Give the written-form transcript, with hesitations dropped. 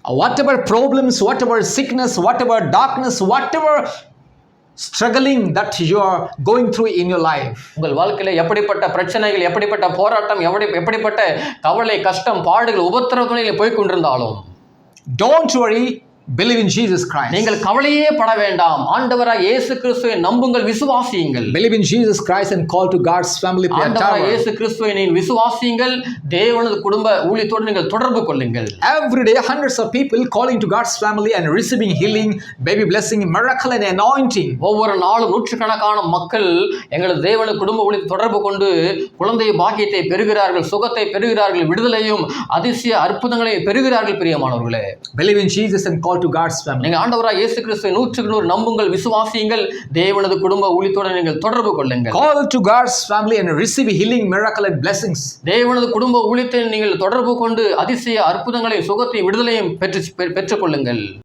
Whatever problems, whatever sickness, whatever darkness, whatever struggling that you are going through in your life, உங்கள் வாழ்க்கையில எப்படிப்பட்ட பிரச்சனைகள், எப்படிப்பட்ட போராட்டம், எப்படிப்பட்ட கவலை, கஷ்டம், பாடுகள், உபத்திரவங்களில் போய் கொண்டிருந்தாலும் don't worry, believe in Jesus Christ. நீங்கள் கவலையே பட வேண்டாம். ஆண்டவராய் இயேசு கிறிஸ்துவை நம்புங்கள், விசுவாசியுங்கள். Believe in Jesus Christ and call to God's family prayer ஆண்டவராய் tower. இயேசு கிறிஸ்துவை நீங்கள் விசுவாசியுங்கள். தேவனது குடும்ப ஊழியத்தோடு நீங்கள் தொடர்பு கொள்ளுங்கள். Every day, hundreds of people calling to God's family and receiving healing, baby blessing, miracle and anointing. ஒவ்வொரு நாளும் நூற்றுக்கணக்கான மக்கள் எங்களது தேவனது குடும்ப ஊழியத்தை தொடர்பு கொண்டு குழந்தை பாக்கியத்தை பெறுகிறார்கள், சுகத்தை பெறுகிறார்கள், விடுதலையும் அதிசய அற்புதங்களையும் பெறுகிறார்கள். பிரியமானவர்களே, Believe in Jesus and call to God's family. நீங்கள் ஆண்டவராய் இயேசு கிறிஸ்துவை 100% நம்புங்கள், விசுவாசியுங்கள். தேவனது குடும்ப ஊழியத்தோடு நீங்கள் தொடர்பு கொள்ளுங்கள். Call to God's family and receive healing, miracle and blessings. தேவனது குடும்ப ஊழியத்தை நீங்கள் தொடர்பு கொண்டு அதிசய அற்புதங்களை, சுகத்தை, விடுதலையும் பெற்றுக்கொள்ளுங்கள்.